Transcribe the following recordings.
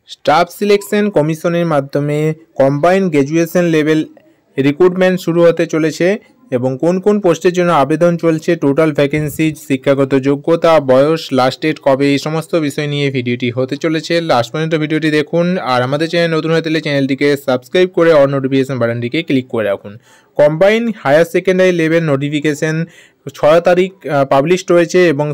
Staff selection কমিশনের মাধ্যমে combined graduation level recruitment শুরু হতে চলেছে এবং কোন কোন পোস্টের জন্য আবেদন চলছে, টোটাল ভ্যাকেন্সি, শিক্ষাগত যোগ্যতা, বয়স, লাস্ট ডেট কবে, এই সমস্ত বিষয় নিয়ে ভিডিওটি হতে চলেছে। লাস্ট পর্যন্ত ভিডিওটি দেখুন। আর আমাদের চ্যানেল নতুন হয়ে থাকলে চ্যানেলটিকে সাবস্ক্রাইব করে অল নোটিফিকেশন বাটনটিকে ক্লিক করে রাখুন। Combined higher secondary level notification 6 তারিখ পাবলিশড হয়েছে এবং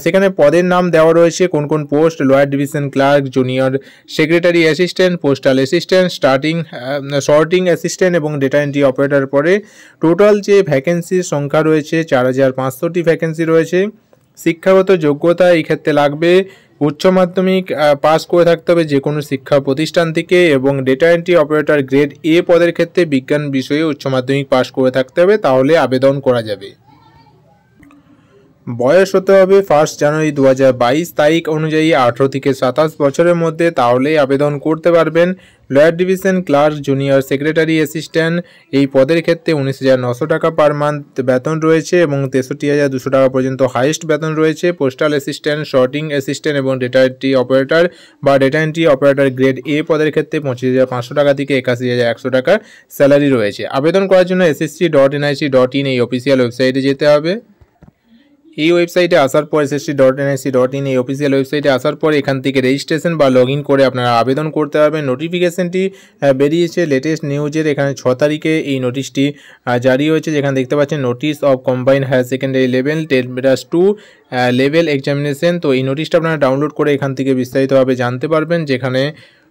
সেখানে পদের নাম দেওয়া রয়েছে কোন কোন post: lower division clerk, junior secretary assistant, postal assistant, sorting assistant এবং ডেটা এন্ট্রি অপারেটর। পরে টোটাল যে ভ্যাকেন্সির সংখ্যা রয়েছে 4500টি ভ্যাকেন্সি রয়েছে। শিক্ষাগত যোগ্যতা এই ক্ষেত্রে লাগবে উচ্চ মাধ্যমিক পাস করে থাকতে হবে যে কোনো শিক্ষা প্রতিষ্ঠান থেকে, এবং data entry operator grade A পদের ক্ষেত্রে বিজ্ঞান বিষয়ে উচ্চ মাধ্যমিক পাস করে থাকতে হবে, তাহলে আবেদন করা যাবে। বয়স হতে হবে 1 জানুয়ারি 2022 তারিখ অনুযায়ী 18 থেকে 27 বছরের মধ্যে, তাহলেই আবেদন করতে পারবেন। Lower division clerk, junior secretary assistant এই পদের ক্ষেত্রে 19,900 টাকা পার মান্থ বেতন রয়েছে এবং 63,200 টাকা পর্যন্ত হাইয়েস্ট বেতন রয়েছে। পোস্টাল অ্যাসিস্ট্যান্ট, সর্টিং অ্যাসিস্ট্যান্ট এবং ডেটা এন্ট্রি অপারেটর বা data entry operator grade A পদের ক্ষেত্রে 25,500 টাকা থেকে 81,100 টাকা স্যালারি রয়েছে। আবেদন করার জন্য ssc.nic.in এই অফিসিয়াল ওয়েবসাইটে যেতে হবে। এই ওয়েবসাইটে আসার পর ssc.nic.in এই অফিসিয়াল ওয়েবসাইটে আসার পর এখান থেকে রেজিস্ট্রেশন বা লগ ইন করে আপনারা আবেদন করতে পারবেন। নোটিফিকেশনটি বেরিয়েছে লেটেস্ট নিউজের, এখানে 6 তারিখে এই নোটিশটি জারি হয়েছে, যেখানে দেখতে পাচ্ছেন notice of combined higher secondary level 10+2 level examination. তো এই নোটিশটা আপনারা ডাউনলোড করে এখান থেকে বিস্তারিতভাবে জানতে পারবেন, যেখানে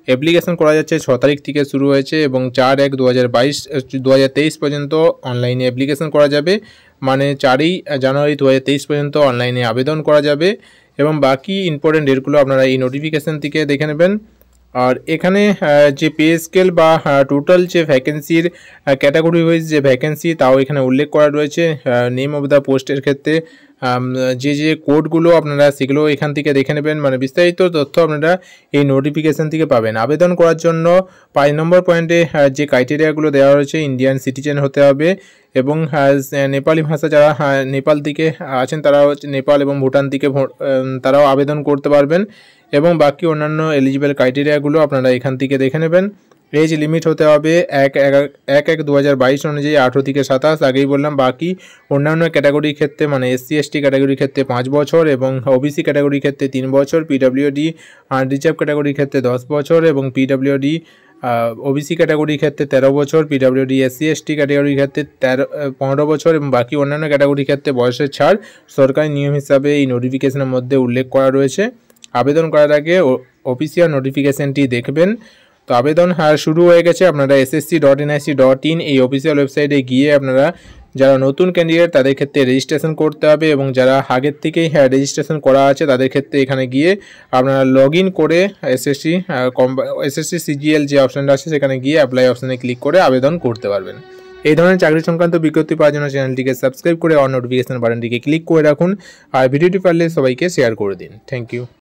অ্যাপ্লিকেশন করা যাচ্ছে 6 তারিখ থেকে শুরু হয়েছে এবং 4/1/2023 পর্যন্ত অনলাইনে অ্যাপ্লিকেশন করা যাবে, মানে 4ই জানুয়ারি 2023 পর্যন্ত অনলাইনে আবেদন করা যাবে। এবং বাকি ইম্পর্টেন্ট ডেটগুলো আপনারা এই নোটিফিকেশান থেকে দেখে নেবেন। আর এখানে যে পে স্কেল বা টোটাল যে ভ্যাকেন্সির ক্যাটাগরি ওয়াইজ যে ভ্যাকেন্সি তাও এখানে উল্লেখ করা রয়েছে। নেম অফ দ্য পোস্টের ক্ষেত্রে যে কোডগুলো আপনারা সেগুলো এখান থেকে দেখে নেবেন, মানে বিস্তারিত তথ্য আপনারা এই নোটিফিকেশান থেকে পাবেন। আবেদন করার জন্য 5 নম্বর পয়েন্টে যে ক্রাইটেরিয়াগুলো দেওয়া রয়েছে, ইন্ডিয়ান সিটিজেন হতে হবে এবং নেপালি ভাষা যারা নেপাল থেকে আছেন তারাও নেপাল এবং ভুটান থেকে তারাও আবেদন করতে পারবেন। এবং বাকি অন্যান্য এলিজিবল ক্রাইটেরিয়াগুলো আপনারা এখান থেকে দেখে নেবেন। এজ লিমিট হতে হবে 1/1/2022 অনুযায়ী 18 থেকে 27, আগেই বললাম। বাকি অন্যান্য ক্যাটাগরির ক্ষেত্রে মানে SC/ST ক্যাটাগরির ক্ষেত্রে 5 বছর এবং OBC ক্যাটাগরির ক্ষেত্রে 3 বছর, PWD রিজার্ভ ক্যাটাগরির ক্ষেত্রে 10 বছর এবং PWD OBC ক্যাটাগরির ক্ষেত্রে 13 বছর, PWD SC/ST ক্যাটাগরির ক্ষেত্রে 15 বছর এবং বাকি অন্যান্য ক্যাটাগরির ক্ষেত্রে বয়সের ছাড় সরকারি নিয়ম হিসাবে এই নোটিফিকেশনের মধ্যে উল্লেখ করা রয়েছে। আবেদন করার আগে অফিসিয়াল নোটিফিকেশনটি দেখবেন। তো আবেদন শুরু হয়ে গেছে। আপনারা ssc.nic.in এই অফিসিয়াল ওয়েবসাইটে গিয়ে আপনারা যারা নতুন ক্যান্ডিডেট তাদের ক্ষেত্রে রেজিস্ট্রেশন করতে হবে এবং যারা আগের থেকেই রেজিস্ট্রেশন করা আছে তাদের ক্ষেত্রে এখানে গিয়ে আপনারা লগ ইন করে SSC CGL যে অপশানটা আছে সেখানে গিয়ে অ্যাপ্লাই অপশানে ক্লিক করে আবেদন করতে পারবেন। এই ধরনের চাকরি সংক্রান্ত বিজ্ঞপ্তি পাওয়ার জন্য চ্যানেলটিকে সাবস্ক্রাইব করে অল নোটিফিকেশন বাটনটিকে ক্লিক করে রাখুন আর ভিডিওটি পারলে সবাইকে শেয়ার করে দিন। Thank you.